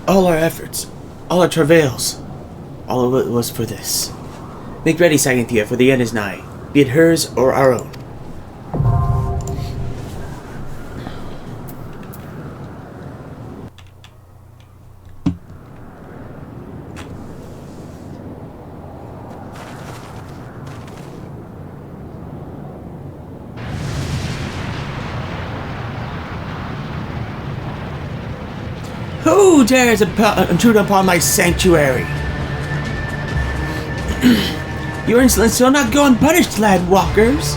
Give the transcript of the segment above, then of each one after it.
All our efforts, all our travails, all of it was for this. Make ready, Sainthia, for the end is nigh, be it hers or our own. Who dares intrude upon my sanctuary? Your insolence shall not go unpunished, lad walkers.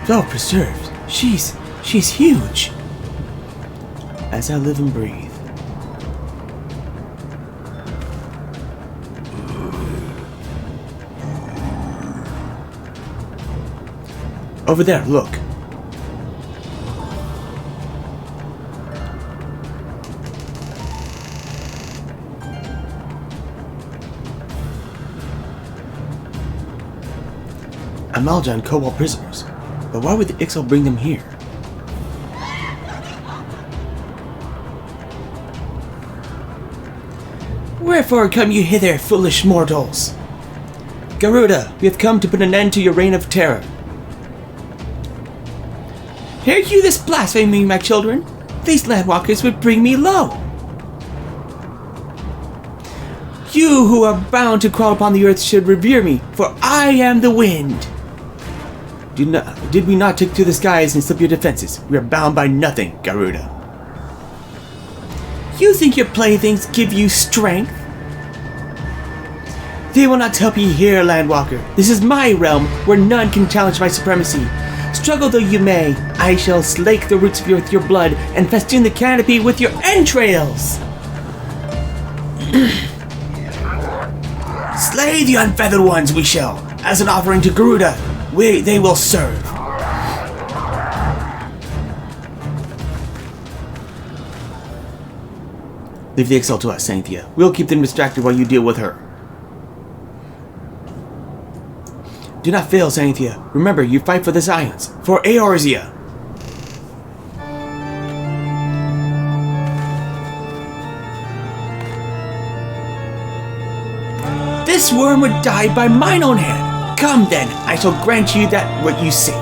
Well preserved. She's huge. As I live and breathe. Over there, look. Amalja and Cobalt prisoners, but why would the XIV bring them here? Wherefore come you hither, foolish mortals? Garuda, we have come to put an end to your reign of terror. Hear you this blasphemy, my children? These landwalkers would bring me low. You who are bound to crawl upon the earth should revere me, for I am the wind. Did we not take to the skies and slip your defenses? We are bound by nothing, Garuda. You think your playthings give you strength? They will not help you here, Landwalker. This is my realm, where none can challenge my supremacy. Struggle though you may, I shall slake the roots with your blood and festoon the canopy with your entrails. Slay the unfeathered ones we shall, as an offering to Garuda. They will serve. Leave the XIV to us, Sainthia. We'll keep them distracted while you deal with her. Do not fail, Sainthia. Remember, you fight for the science, for Eorzea. This worm would die by mine own hand. Come then, I shall grant you that what you seek.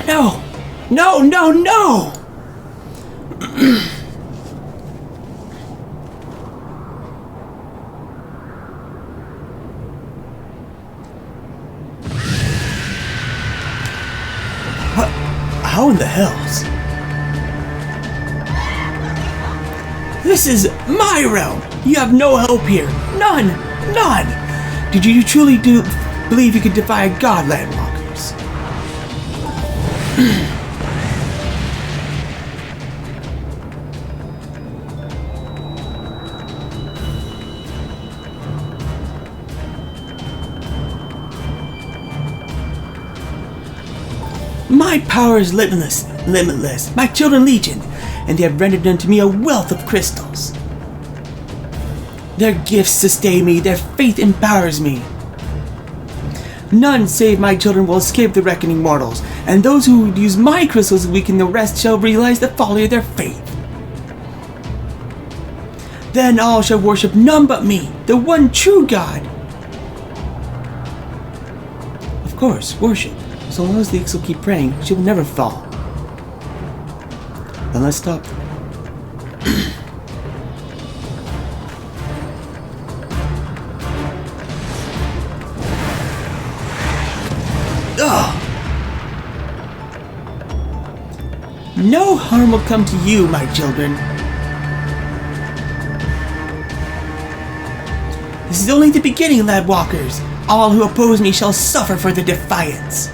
No! No, no, no! How in the hells? This is my realm! You have no help here! None! None! Did you truly believe you could defy a god, landwalkers? My power is limitless, my children legion, and they have rendered unto me a wealth of crystals. Their gifts sustain me, their faith empowers me. None save my children will escape the reckoning mortals, and those who use my crystals to weaken the rest shall realize the folly of their faith. Then all shall worship none but me, the one true God. Of course, worship. So long as the X will keep praying, she will never fall. Then let's stop them. Ugh! No harm will come to you, my children. This is only the beginning, Landwalkers. All who oppose me shall suffer for their defiance.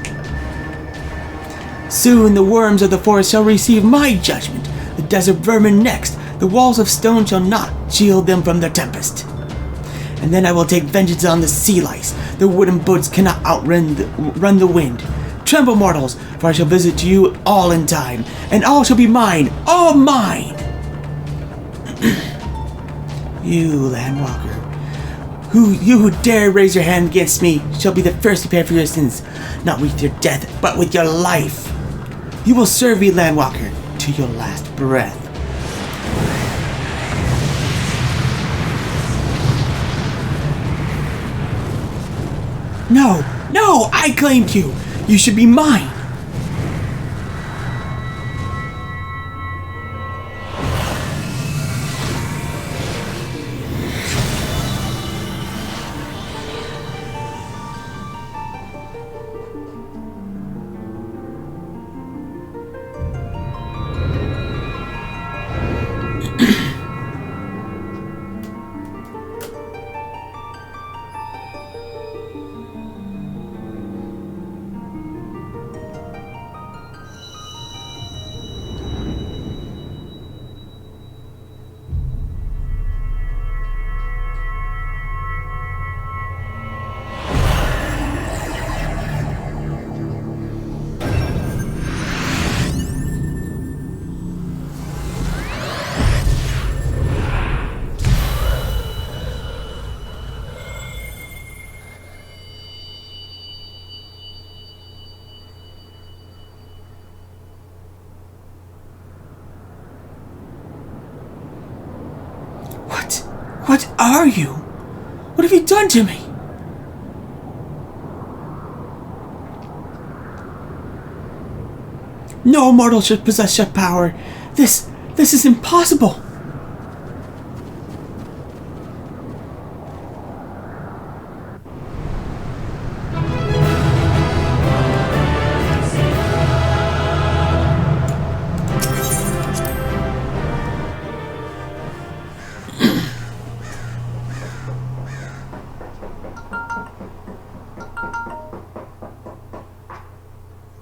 Soon the worms of the forest shall receive my judgment, the desert vermin next. The walls of stone shall not shield them from the tempest. And then I will take vengeance on the sea lice. The wooden boats cannot outrun the wind. Tremble, mortals, for I shall visit you all in time, and all shall be mine, all mine! You, Landwalker, you who dare raise your hand against me shall be the first to pay for your sins, not with your death, but with your life. You will serve me, Landwalker, to your last breath. No, no, I claimed you. You should be mine. What are you? What have you done to me? No mortal should possess such power. This is impossible.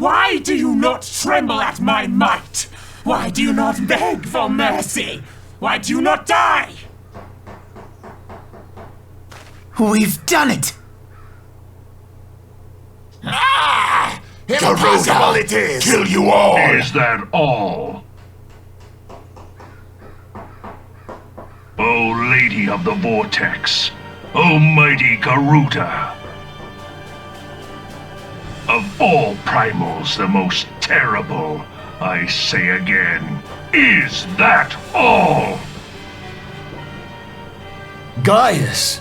Why do you not tremble at my might? Why do you not beg for mercy? Why do you not die? We've done it! Ah! Impossible it is! Kill you all! Is that all? O Lady of the Vortex, O mighty Garuda, of all primals the most terrible, I say again, is that all? Gaius!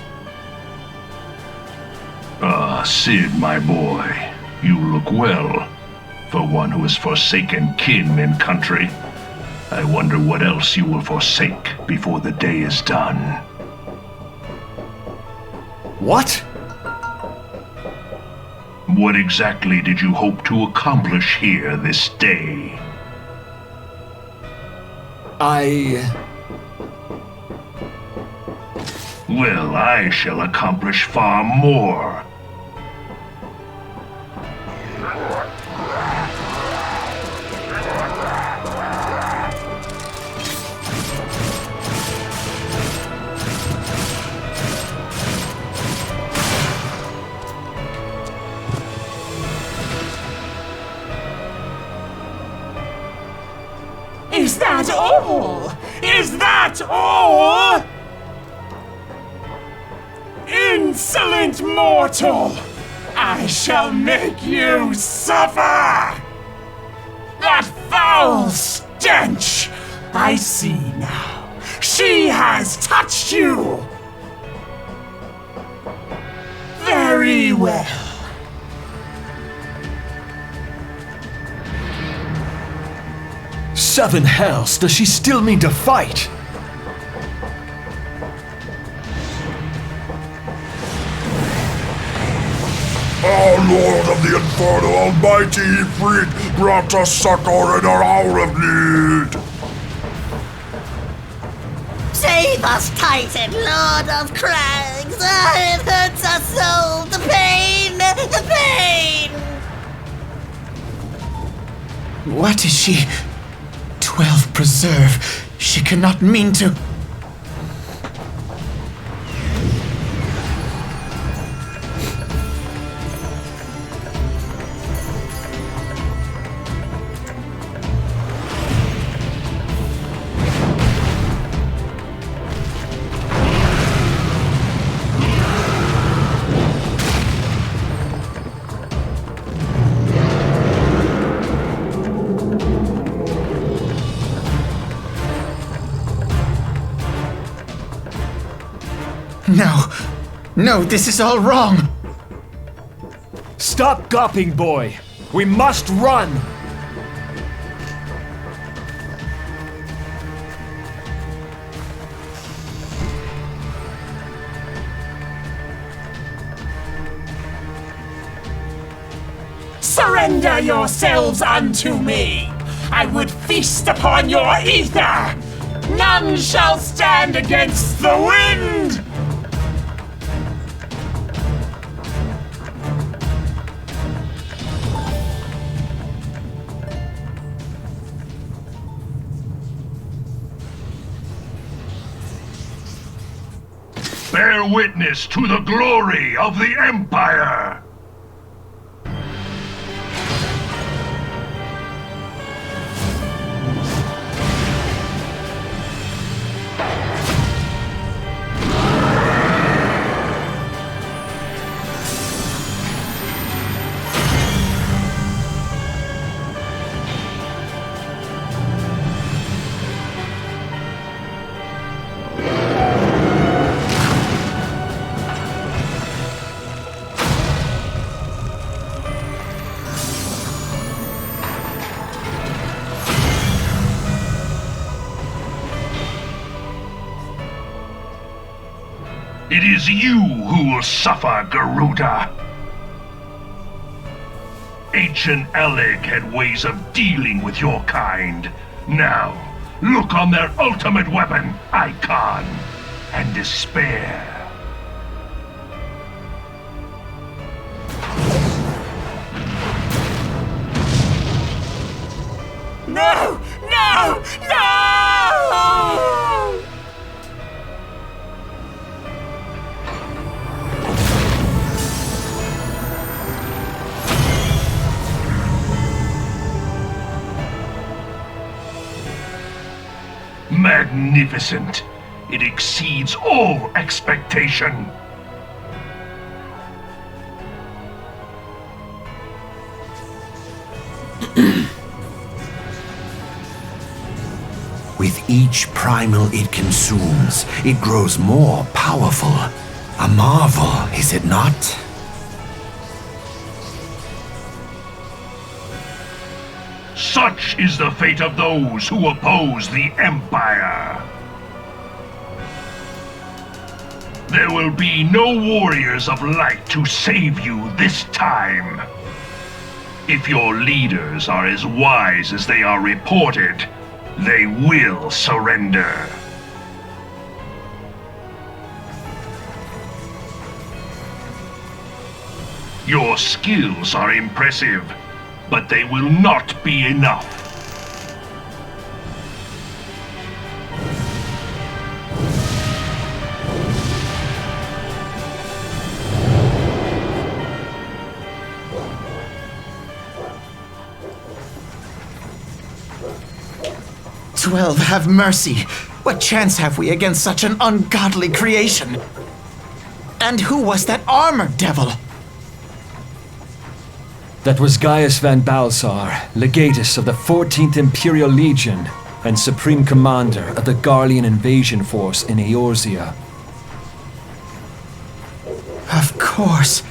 Ah, Sid, my boy, you look well. For one who has forsaken kin and country, I wonder what else you will forsake before the day is done. What? What exactly did you hope to accomplish here this day? Well, I shall accomplish far more. Is that all? Is that all? Insolent mortal! I shall make you suffer! That foul stench! I see now. She has touched you! Very well. Seven hells, does she still mean to fight? Our Lord of the Inferno Almighty, Ifrit, grant us succor in our hour of need! Save us, Titan, Lord of Crags! It hurts our soul! The pain! The pain! What is she? 12 preserve. She cannot mean to. No, this is all wrong! Stop gawping, boy! We must run! Surrender yourselves unto me! I would feast upon your ether! None shall stand against the wind! Bear witness to the glory of the Empire! It is you who will suffer, Garuda! Ancient Eleg had ways of dealing with your kind. Now, look on their ultimate weapon, Icon, and despair. No! No! No! Magnificent! It exceeds all expectation! With each primal it consumes, it grows more powerful. A marvel, is it not? Such is the fate of those who oppose the Empire. There will be no warriors of light to save you this time. If your leaders are as wise as they are reported, they will surrender. Your skills are impressive, but they will not be enough. "12, have mercy! What chance have we against such an ungodly creation? And who was that armored devil?" That was Gaius van Balsar, legatus of the 14th Imperial Legion and Supreme Commander of the Garlean invasion force in Eorzea. Of course,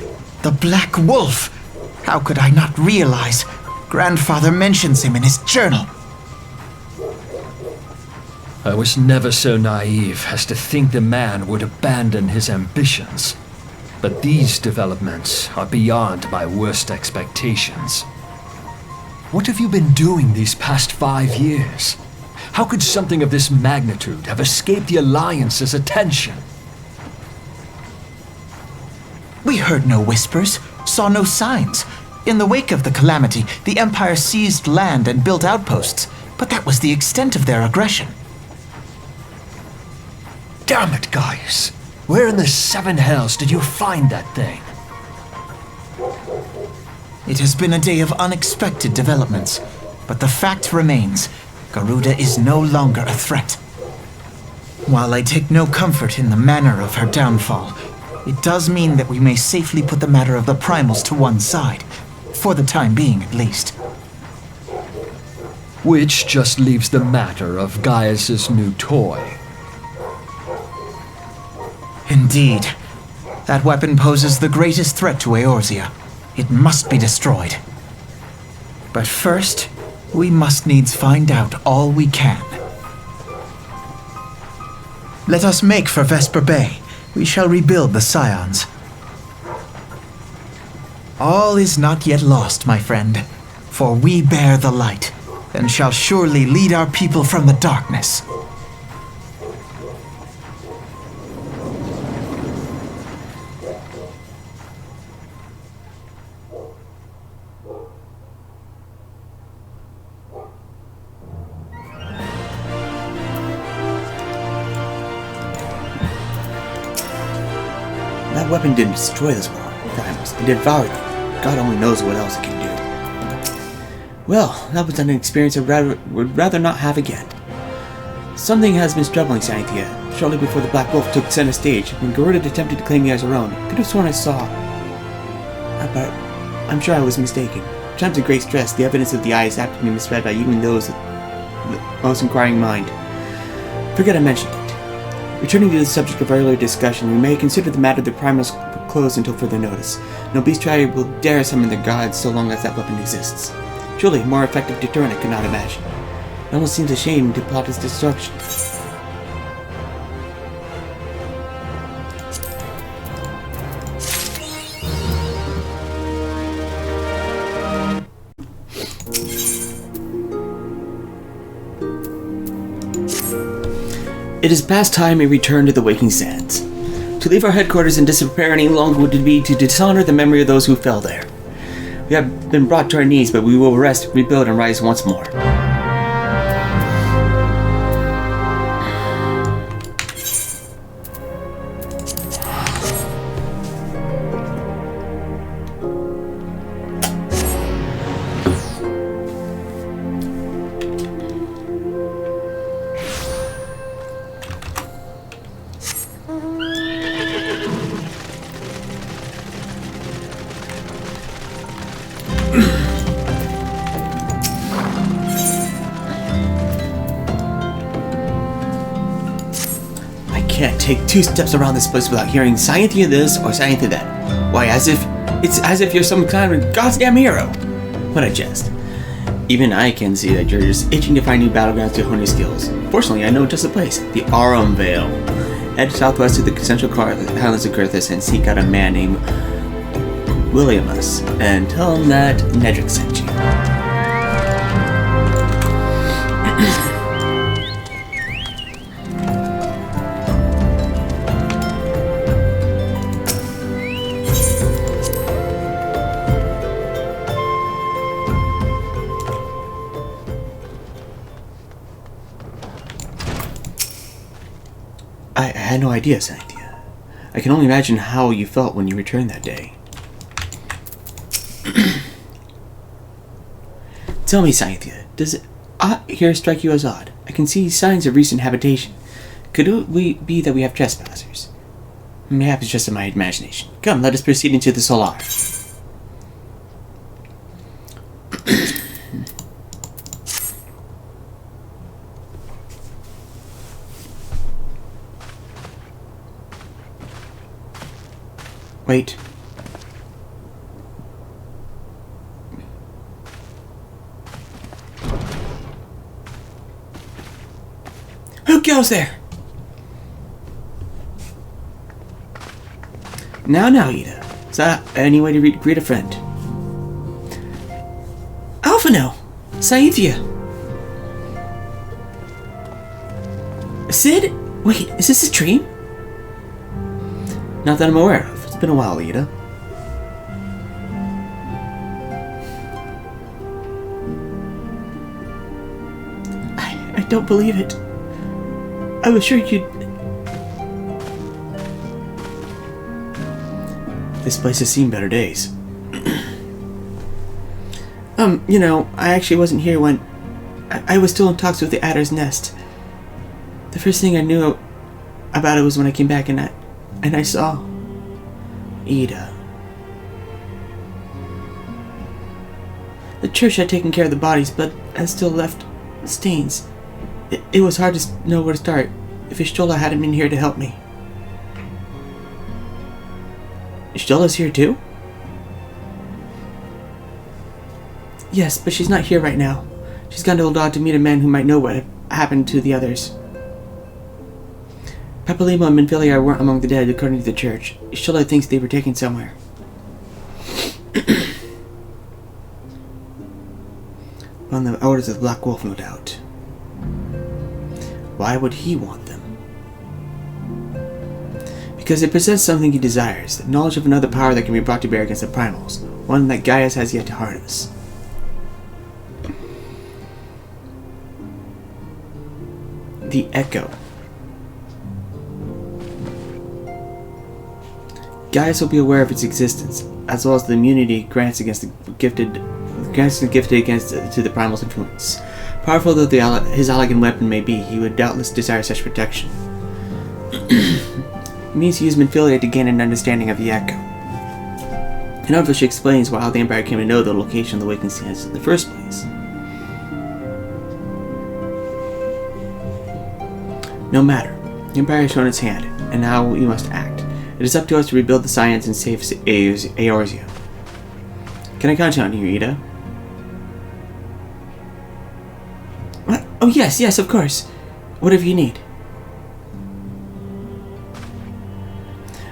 the Black Wolf! How could I not realize? Grandfather mentions him in his journal. I was never so naive as to think the man would abandon his ambitions. But these developments are beyond my worst expectations. What have you been doing these past 5 years? How could something of this magnitude have escaped the Alliance's attention? We heard no whispers, saw no signs. In the wake of the calamity, the Empire seized land and built outposts, but that was the extent of their aggression. Damn it, Gaius! Where in the 7 hells did you find that thing? It has been a day of unexpected developments, but the fact remains, Garuda is no longer a threat. While I take no comfort in the manner of her downfall, it does mean that we may safely put the matter of the primals to one side, for the time being at least. Which just leaves the matter of Gaius's new toy. Indeed. That weapon poses the greatest threat to Eorzea. It must be destroyed. But first, we must needs find out all we can. Let us make for Vesper Bay. We shall rebuild the Scions. All is not yet lost, my friend, for we bear the light, and shall surely lead our people from the darkness. That weapon didn't destroy this world, primals. It devoured them. God only knows what else it can do. Well, that was an experience I would rather not have again. Something has been troubling Sainthia. Shortly before the Black Wolf took center stage, when Garuda attempted to claim me as her own, I could have sworn I saw. But I'm sure I was mistaken. In times of great stress, the evidence of the eye is apt to be misread by even those with the most inquiring mind. Forget I mentioned it. Returning to the subject of our earlier discussion, we may consider the matter of the primals closed until further notice. No beast tribe will dare summon their gods so long as that weapon exists. Truly, a more effective deterrent I could not imagine. It almost seems a shame to plot its destruction. It is past time we return to the Waking Sands. To leave our headquarters and disappear any longer would be to dishonor the memory of those who fell there. We have been brought to our knees, but we will rest, rebuild, and rise once more. Can't take 2 steps around this place without hearing Sainthia this or Sainthia that. Why, it's as if you're some kind of goddamn hero. What a jest. Even I can see that you're just itching to find new battlegrounds to hone your skills. Fortunately, I know just the place, the Arum Vale. Head southwest to the central highlands of Kurthus and seek out a man named Williamus, and tell him that Nedrick sent you. I had no idea, Sainthia. I can only imagine how you felt when you returned that day. Tell me, Sainthia, does it here strike you as odd? I can see signs of recent habitation. Could it be that we have trespassers? Perhaps it's just in my imagination. Come, let us proceed into the Solar. Wait. Who goes there? Now, Ida. Is that any way to greet a friend? Alphino! Sainthia! Sid? Wait, is this a dream? Not that I'm aware of. It's been a while, Ida. I don't believe it. I was sure you'd... This place has seen better days. You know, I actually wasn't here when... I was still in talks with the Adder's Nest. The first thing I knew about it was when I came back and I saw... Ida. The church had taken care of the bodies, but had still left stains. It was hard to know where to start if Ishtola hadn't been here to help me. Ishtola's here too? Yes, but she's not here right now. She's gone to Uldad to meet a man who might know what happened to the others. Papalimo and Minfilia weren't among the dead, according to the church. Ishtola thinks they were taken somewhere. On the orders of the Black Wolf, no doubt. Why would he want them? Because they possess something he desires, the knowledge of another power that can be brought to bear against the primals, one that Gaius has yet to harness. The Echo. Gaius will be aware of its existence, as well as the immunity grants against the gifted against to the primal's influence. Powerful though his elegant weapon may be, he would doubtless desire such protection. It means he used Minfilia to gain an understanding of the Echo. And obviously explains why the Empire came to know the location of the Waking Sands in the first place. No matter. The Empire has shown its hand, and now we must act. It is up to us to rebuild the science and save Eorzea. Can I count on you, Ida? What? Oh yes, of course. Whatever you need.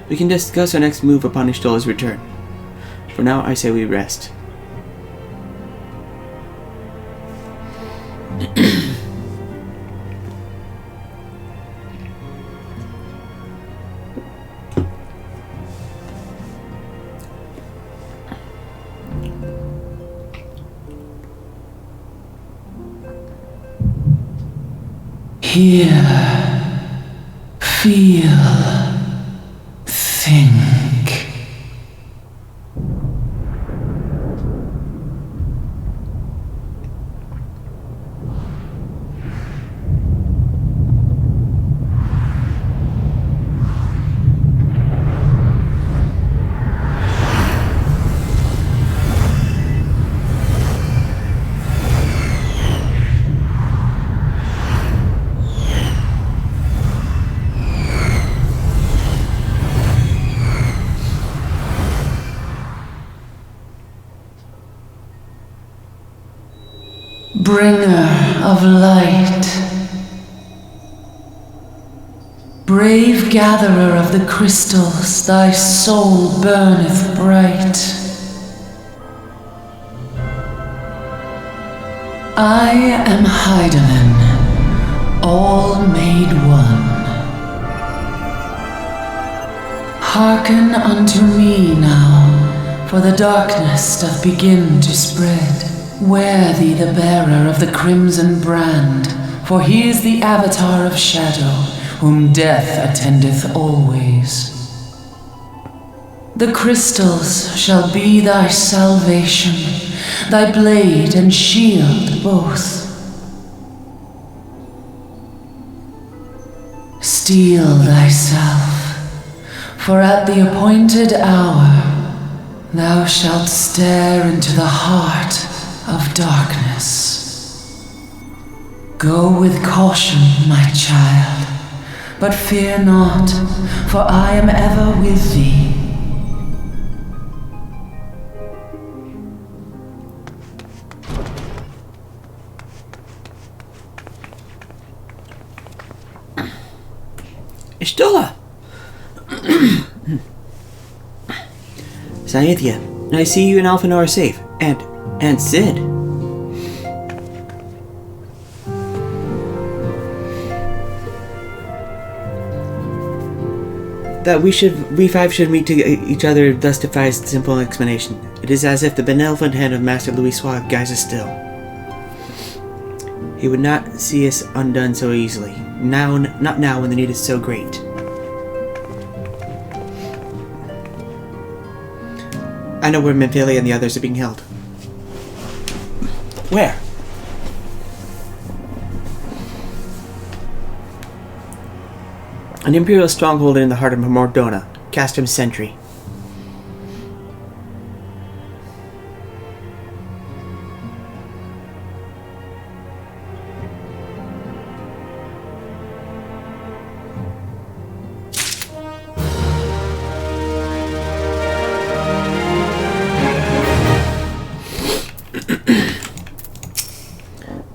We can discuss our next move upon Ishtola's return. For now, I say we rest. Hear, feel, think. Bringer of light, brave gatherer of the crystals, thy soul burneth bright. I am Heidelin, all made one. Hearken unto me now, for the darkness doth begin to spread. Wear thee the bearer of the crimson brand, for he is the avatar of shadow, whom death attendeth always. The crystals shall be thy salvation, thy blade and shield both. Steel thyself, for at the appointed hour thou shalt stare into the heart of darkness. Go with caution, my child, but fear not, for I am ever with thee. Ishtola! Sainthia, I see you and Alphanor are safe. And Sid. That we five should meet each other thus defies simple explanation. It is as if the benevolent hand of Master Louis Swag guides us still. He would not see us undone so easily. Not now when the need is so great. I know where Memphilia and the others are being held. Where? An Imperial stronghold in the heart of Mordona, Castrum's Sentry.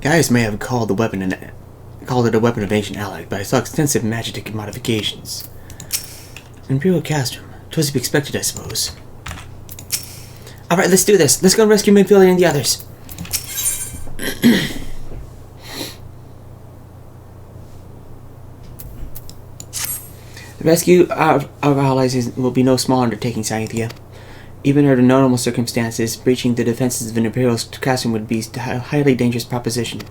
Gaius may have called it a weapon of ancient allies, but I saw extensive magic modifications. Imperial Castrum. 'Twas to be expected, I suppose. Alright, let's do this. Let's go and rescue Memphilia and the others. The rescue of our allies will be no small undertaking, Sainthia. Even under normal circumstances, breaching the defenses of an Imperial Castrum would be a highly dangerous proposition.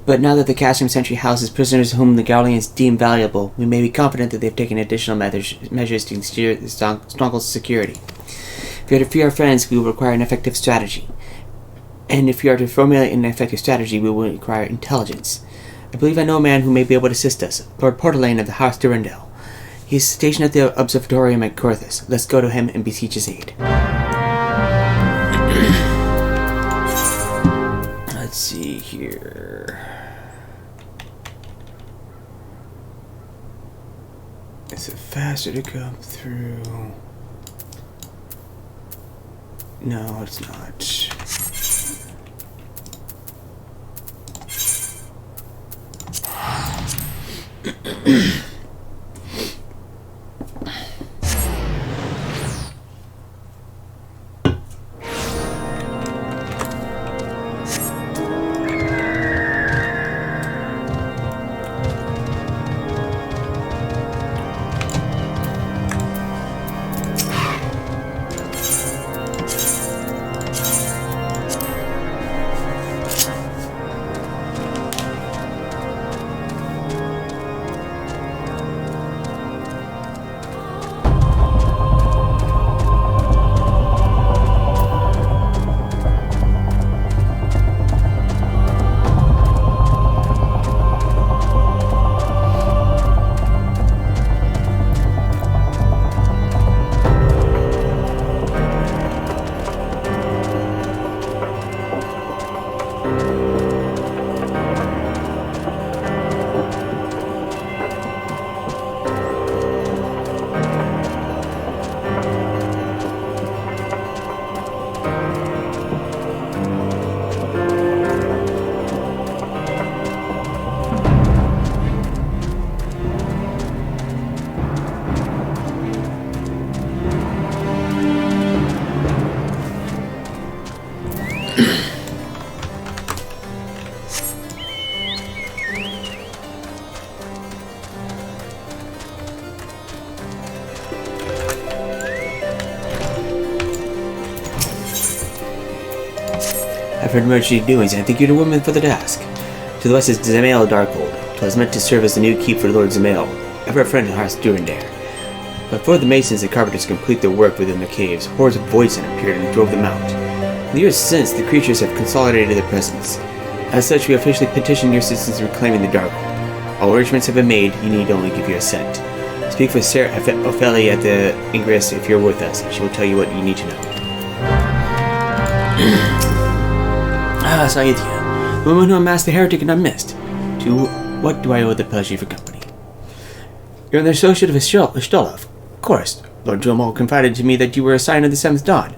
But now that the Castrum Sentry houses prisoners whom the Garleans deem valuable, we may be confident that they have taken additional measures to ensure the stronghold's security. If we are to free our friends, we will require an effective strategy. And if we are to formulate an effective strategy, we will require intelligence. I believe I know a man who may be able to assist us, Lord Portelaine of the House Durandal. He is stationed at the observatorium at Corthus. Let's go to him and beseech his aid. Let's see here. Is it faster to come through? No, it's not. I've heard much of your doings, and I think you're the woman for the task. To the west is Zamail Darkhold. 'Twas meant to serve as the new keep for Lord Zamail, ever a friend of Hearth's Durandare. But before the masons and carpenters complete their work within the caves, hordes of voidsen appeared and drove them out. In the years since, the creatures have consolidated their presence. As such, we officially petition your assistance reclaiming the Darkhold. All arrangements have been made, you need only give your assent. Speak with Sarah Ophelia at the Ingress if you're with us. She will tell you what you need to know. Sainthia, the woman who amassed the heretic and unmissed. To what do I owe the pleasure of your company? You're an associate of Ishtolov. Of course. Lord Dromel confided to me that you were a sign of the 7th Dawn.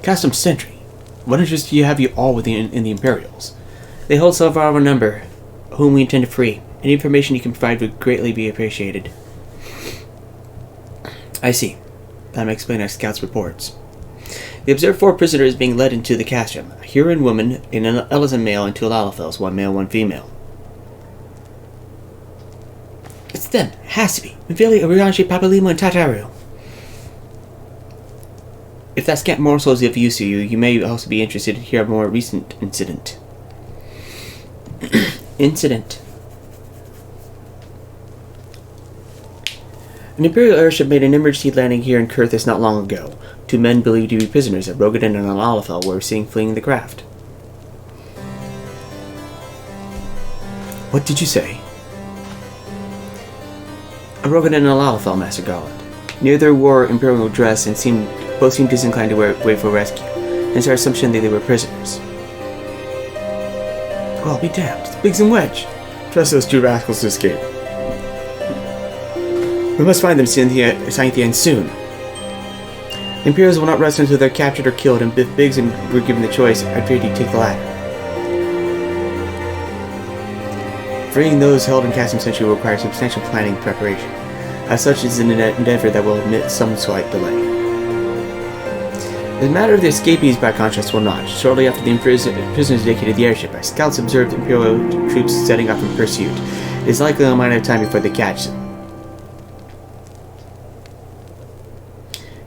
Custom Sentry. What interest do you have you all in the Imperials? They hold some of our number, whom we intend to free. Any information you can provide would greatly be appreciated. I see. That may explain our scouts' reports. They observed 4 prisoners being led into the castrum. A Huron woman, an Ellison male, and 2 Lalafels, 1 male, 1 female. It's them. It has to be. Mvili, Orianshi, Papalimo, and Tataru. If that scant morsel is of use to you, you may also be interested to hear a more recent incident. Incident. An Imperial airship made an emergency landing here in Kurthis not long ago. 2 men believed to be prisoners of Rogadin and Alalafel were seen fleeing the craft. What did you say? A Rogadin and Alalafel, Master Garland. Neither wore Imperial dress and both seemed disinclined to wait for rescue, hence our assumption that they were prisoners. Well, be damned. Biggs and Wedge. Trust those 2 rascals to escape. We must find them, Sainthia, and soon. The Imperials will not rest until they're captured or killed, and if Biggs and were given the choice, I'd fear he'd take the latter. Freeing those held in Custom Sentry will require substantial planning and preparation. As such, it's an endeavor that will admit some slight delay. The matter of the escapees, by contrast, will not. Shortly after the prisoners vacated the airship, our scouts observed Imperial troops setting off in pursuit. It is likely a matter of time before they catch them.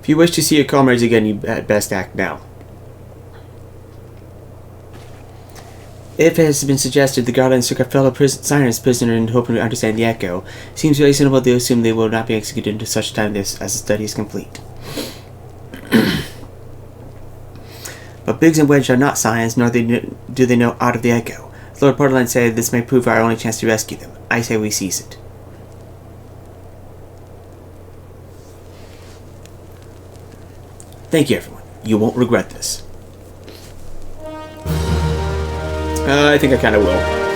If you wish to see your comrades again, you had best act now. If it has been suggested the Guardians took a fellow Sirens prisoner and hoping to understand the echo, it seems reasonable to assume they will not be executed until such time as the study is complete. But Biggs and Wedge are not Sirens, nor do they know aught of the echo. Lord Portland said this may prove our only chance to rescue them. I say we seize it. Thank you, everyone. You won't regret this. I think I kind of will.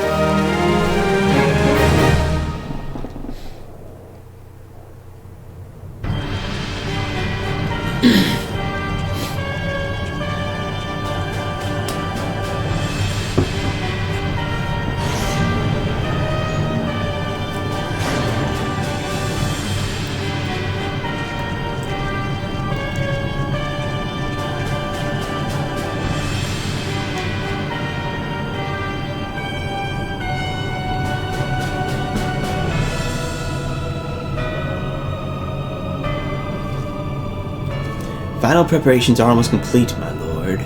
Final preparations are almost complete, my lord.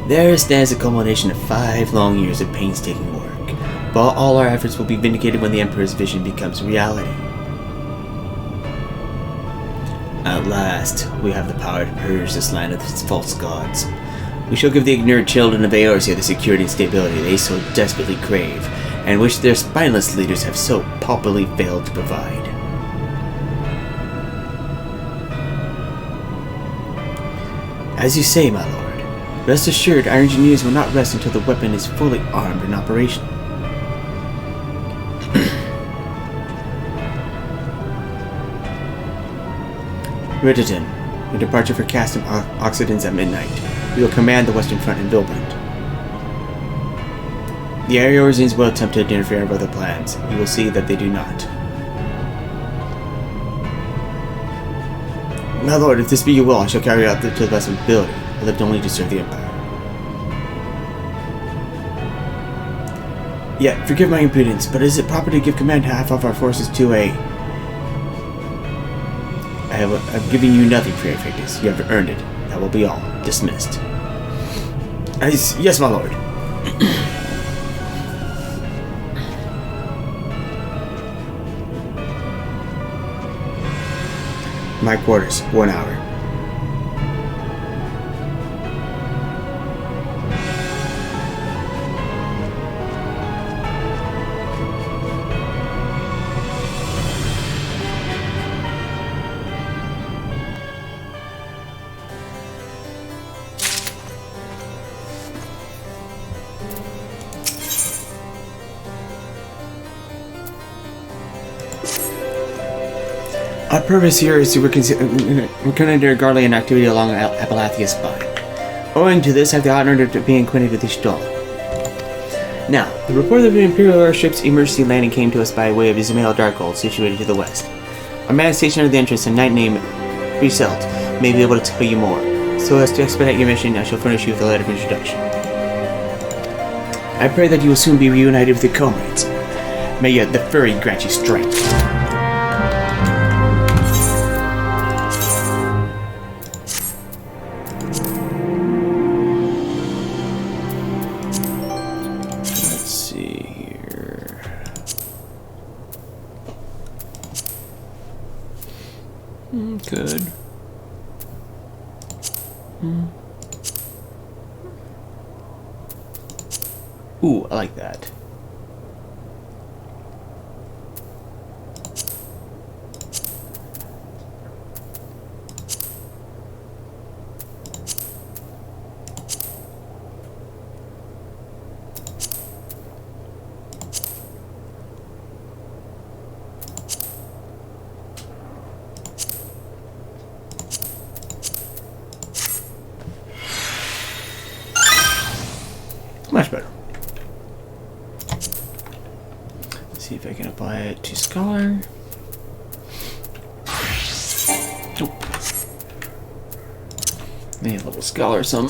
There stands the culmination of 5 long years of painstaking work, but all our efforts will be vindicated when the Emperor's vision becomes reality. At last, we have the power to purge this land of its false gods. We shall give the ignorant children of Eorzea the security and stability they so desperately crave, and which their spineless leaders have so palpably failed to provide. As you say, my lord, rest assured our engineers will not rest until the weapon is fully armed and operational. Rittiten, your departure for Castum Occidens at midnight. We will command the western front in Vilbrand. The Eorzeans will attempt to interfere with other plans. You will see that they do not. My lord, if this be your will, I shall carry out to the best of ability. I lived only to serve the Empire. Yeah, forgive my impudence, but is it proper to give command half of our forces to a... I've given you nothing for your fitness. You have earned it. That will be all. Dismissed. Yes, my lord. My quarters, 1 hour. Our purpose here is to reconnoiter Garlean activity along Appalachia's spine. Owing to this, I have the honor of being acquainted with the stall. Now, the report of the Imperial airship's emergency landing came to us by way of Ismail Darkhold, situated to the west. A man stationed at the entrance, a knight named Briselt, may be able to tell you more. So as to expedite your mission, I shall furnish you with a letter of introduction. I pray that you will soon be reunited with your comrades. May the Fury grant you strength. Good. Ooh, I like that. Much better. Let's see if I can apply it to Scholar. Oh. Maybe a little Scholar some.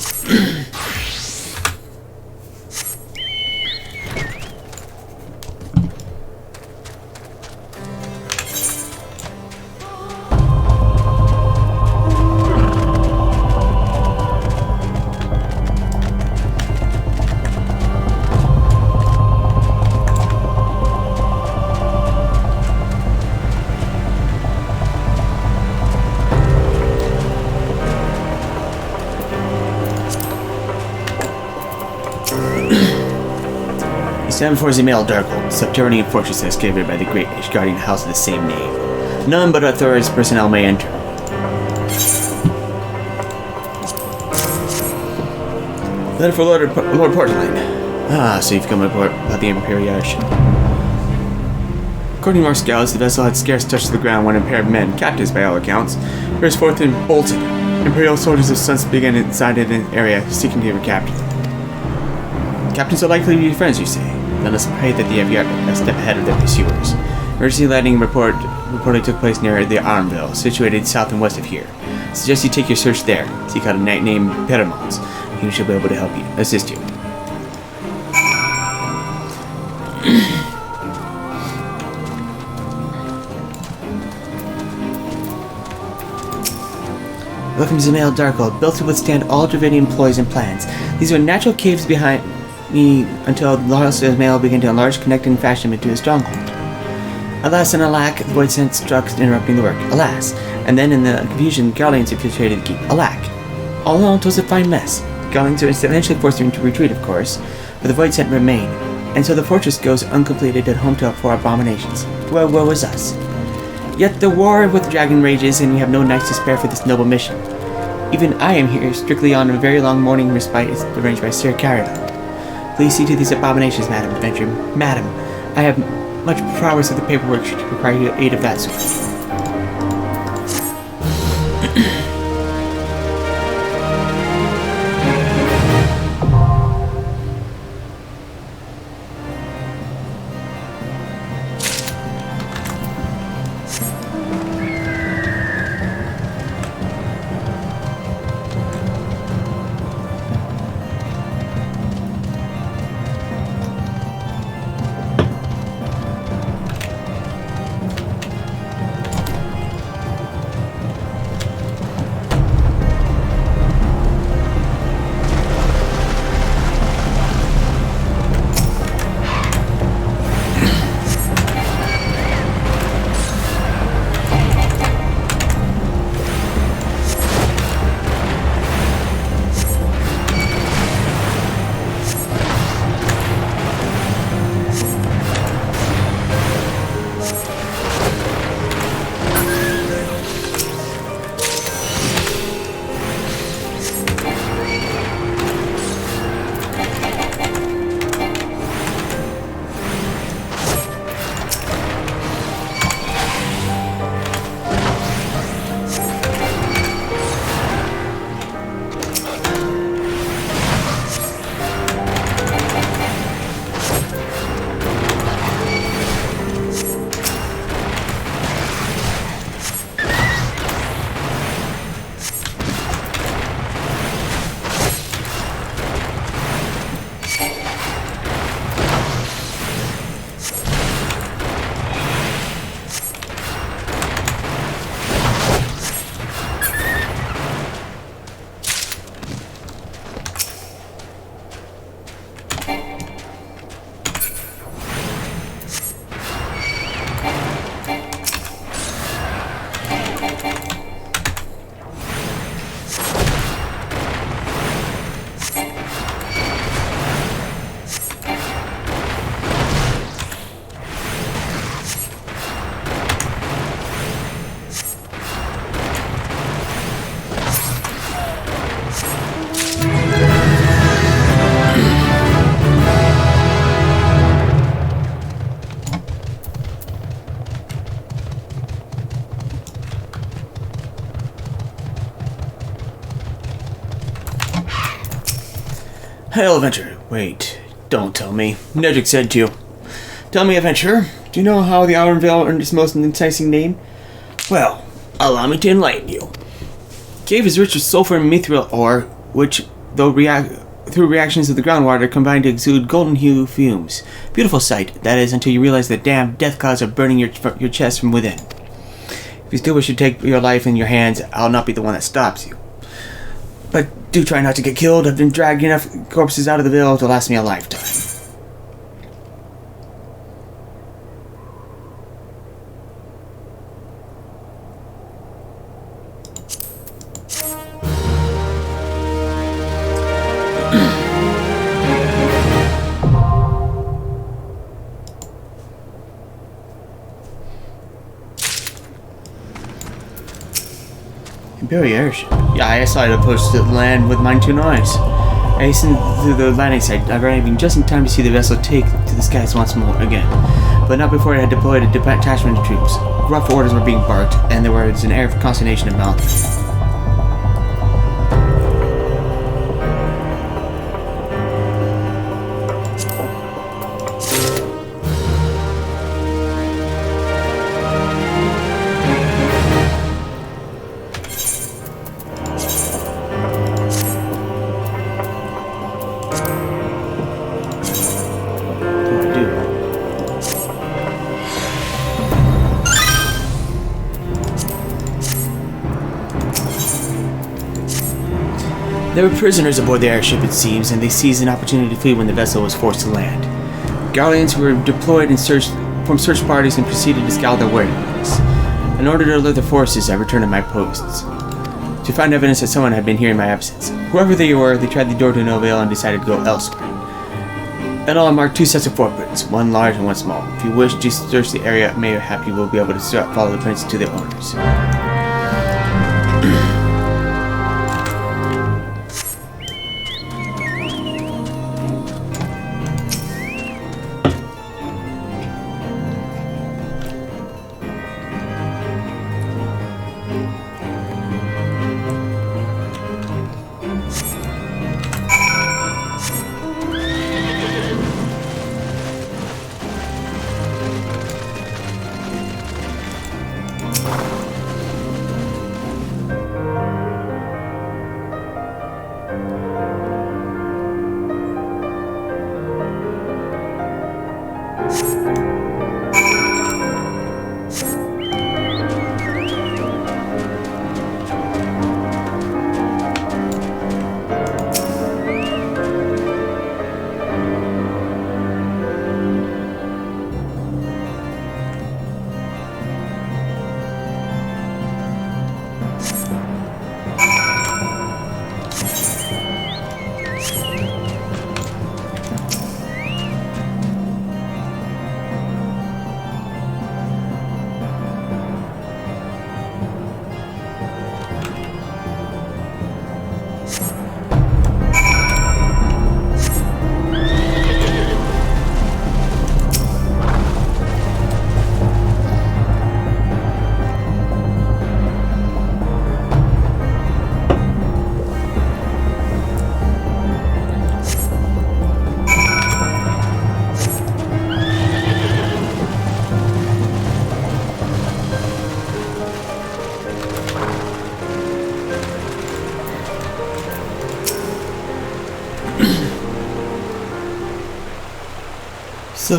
Stand before Ismail Darkhold, subterranean fortress excavated by the Great guarding house of the same name. None but authorities personnel may enter. Letter for Lord Portland. Ah, so you've come to report about the Imperial airship. According to our scouts, the vessel had scarce touched the ground when impaired men, captives by all accounts, burst forth and bolted. Imperial soldiers have since begun inside an area seeking to recapture them. Captains are likely to be friends, you say? Let us pray that they have yet a step ahead of their pursuers. Emergency landing reportedly took place near the Armville, situated south and west of here. Suggest you take your search there. Seek out a knight named Peramons. He shall be able to help you, assist you. Welcome to Ismail Darkhold, built to withstand all Dravidian ploys and plans. These are natural caves behind me until Lars Ismail began to enlarge, connect, and fashion into a stronghold. Alas and alack, the void sent struck, interrupting the work. Alas. And then in the confusion, Garleans infiltrated the keep. Alack. All in all, it was a fine mess. Garleans are eventually forced to retreat, of course, but the void sent remain, and so the fortress goes uncompleted at home to for abominations. Well, woe is us. Yet the war with the dragon rages, and we have no nights to spare for this noble mission. Even I am here strictly on a very long morning respite arranged by Sir Carrion. Please see to these abominations, Madam Adventure. Madam, I have much prowess of the paperwork should you require aid of that sort. Hail, adventurer. Wait, don't tell me. Nedrick said to. Tell me, adventurer, do you know how the Iron Veil earned its most enticing name? Well, allow me to enlighten you. Cave is rich with sulfur and mithril ore, which, though through reactions of the groundwater, combine to exude golden hue fumes. Beautiful sight, that is, until you realize the damn death clouds are burning your chest from within. If you still wish to take your life in your hands, I'll not be the one that stops you. But do try not to get killed. I've been dragging enough corpses out of the Veil to last me a lifetime. Imperial airship. Yeah, I saw it approach the land with mine two eyes. I hastened to the landing site, arriving just in time to see the vessel take to the skies once more again. But not before it had deployed a detachment of troops. Rough orders were being barked, and there was an air of consternation about them. There were prisoners aboard the airship, it seems, and they seized an opportunity to flee when the vessel was forced to land. Guardians were deployed and formed search parties and proceeded to scour their whereabouts. In order to alert the forces, I returned to my posts to find evidence that someone had been here in my absence. Whoever they were, they tried the door to no avail and decided to go elsewhere. In all, I marked 2 sets of footprints, one large and one small. If you wish to search the area, mayhap you will be able to follow the prints to their owners.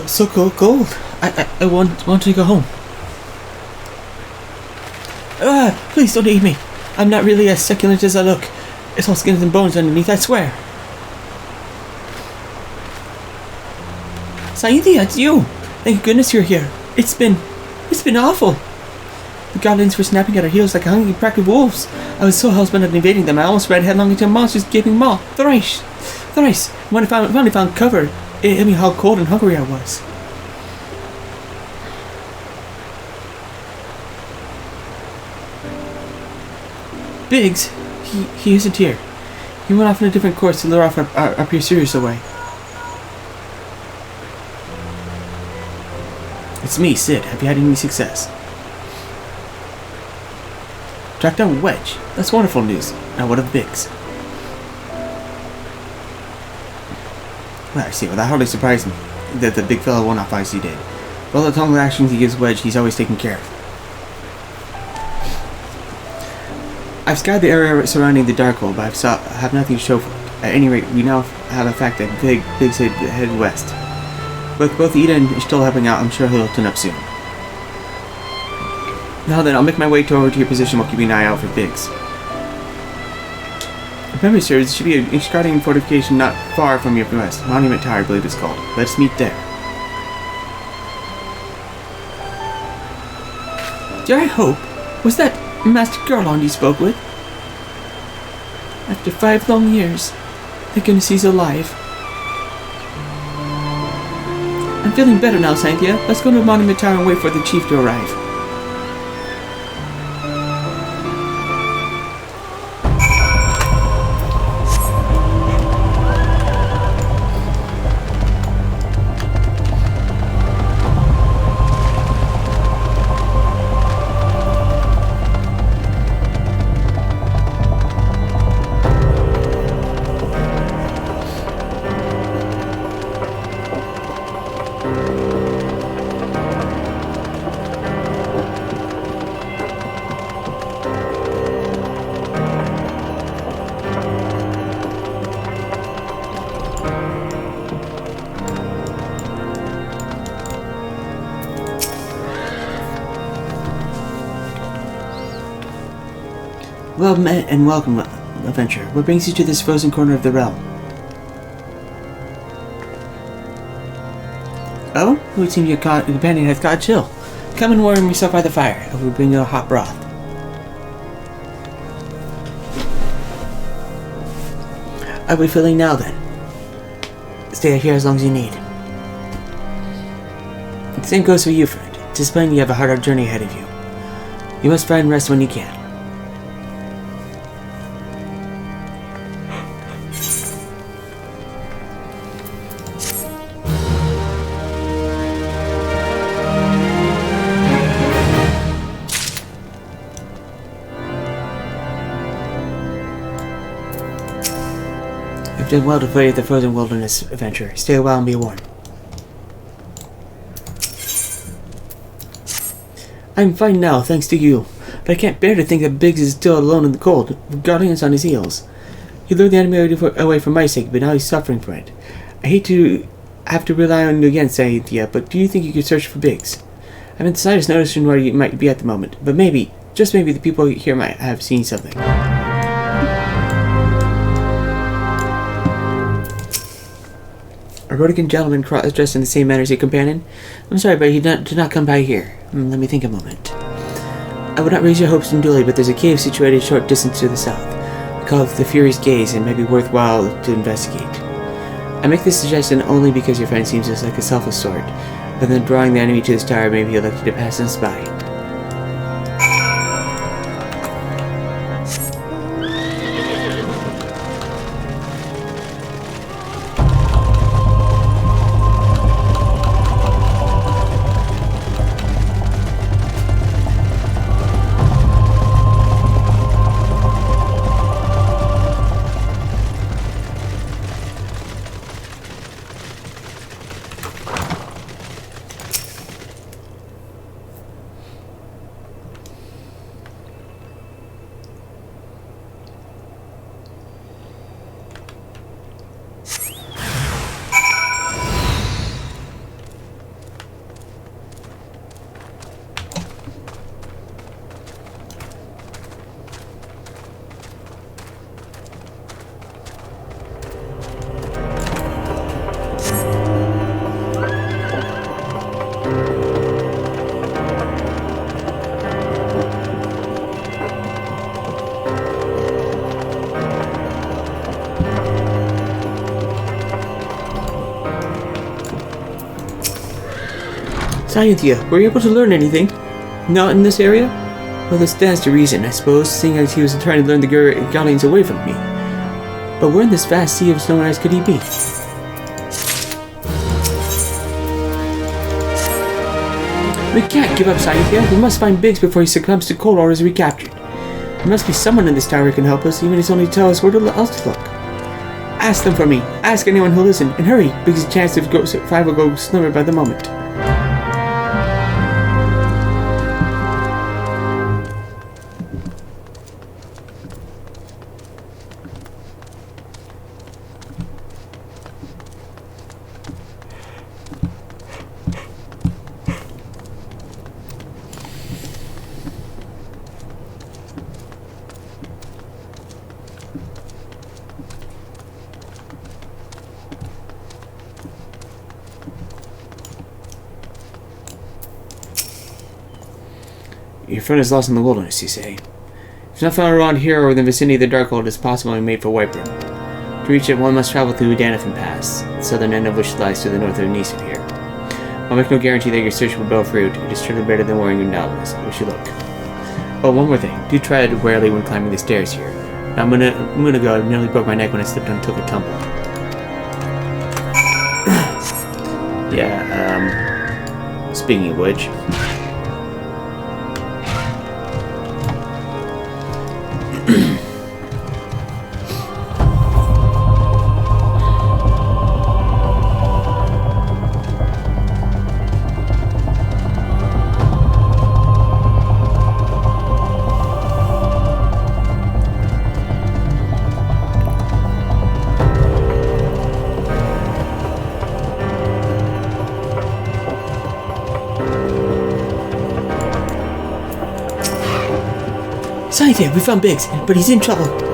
So cold. I want to go home. Please don't eat me. I'm not really as succulent as I look. It's all skins and bones underneath, I swear. Sainthia, it's you. Thank goodness you're here. It's been awful. The goblins were snapping at our heels like a hungry pack of wolves. I was so hellbent on evading them, I almost ran headlong into a monster's gaping maw. Thrice. When I finally found cover, it hit me how cold and hungry I was. Biggs, he isn't here. He went off on a different course to lure off our pursuers away. It's me, Sid. Have you had any success? Tracked down Wedge. That's wonderful news. Now what of Biggs? Well, I see. Well, that hardly surprised me that the big fellow won't off as he did. With all the tongue actions he gives Wedge, he's always taken care of. I've scoured the area surrounding the Darkhold, but I have nothing to show for it. At any rate, we now have the fact that Biggs headed west. With both Ida and still helping out, I'm sure he'll turn up soon. Now then, I'll make my way over to your position while keeping an eye out for Biggs. If memory serves, there should be a guarding fortification not far from your west. Monument Tower, I believe it's called. Let's meet there. Dare I hope? Was that Master Garland you spoke with? After 5 long years, thank goodness he's alive. I'm feeling better now, Sainthia. Let's go to Monument Tower and wait for the chief to arrive. Well met and welcome, adventurer. What brings you to this frozen corner of the realm? Oh? It would seem your companion has got chill. Come and warm yourself by the fire. I will bring you a hot broth. Are we filling now then? Stay here as long as you need. The same goes for you, friend. It's plain you have a harder journey ahead of you. You must find rest when you can. You've done well to play at the frozen wilderness adventure. Stay a while and be warned. I'm fine now, thanks to you. But I can't bear to think that Biggs is still alone in the cold, with guardians on his heels. He lured the enemy away for my sake, but now he's suffering for it. I hate to have to rely on you again, Sainthia, but do you think you could search for Biggs? I haven't the slightest notion where you might be at the moment, but maybe, just maybe, the people here might have seen something. A Rodican gentleman dressed in the same manner as your companion? I'm sorry, but he did not come by here. Let me think a moment. I would not raise your hopes unduly, but there's a cave situated a short distance to the south. We call it the Fury's Gaze, and may be worthwhile to investigate. I make this suggestion only because your friend seems just like a selfless sort. Rather than drawing the enemy to this tower, maybe you'll elected to pass us by. Sainthia, were you able to learn anything? Not in this area? Well, this stands to reason, I suppose, seeing as he was trying to learn the Guardians away from me. But where in this vast sea of snow and ice could he be? We can't give up, Sainthia. We must find Biggs before he succumbs to cold or is recaptured. There must be someone in this tower who can help us, even if it's only to tell us where else to look. Ask them for me. Ask anyone who'll listen. And hurry, because the chance of survival goes slimmer by the moment. Your friend is lost in the wilderness, you say? If not found around here or in the vicinity of the Darkhold, it is possible we made for Whiterun. To reach it, one must travel through Danathan Pass, the southern end of which lies to the north of Nice from here. I'll make no guarantee that your search will bear fruit. It is surely better than wearing your novelist. I wish you luck. Oh, one more thing. Do tread warily when climbing the stairs here. Now, I'm gonna go. I nearly broke my neck when I slipped and took a tumble. Yeah, speaking of which... Sainthia, we found Biggs, but he's in trouble.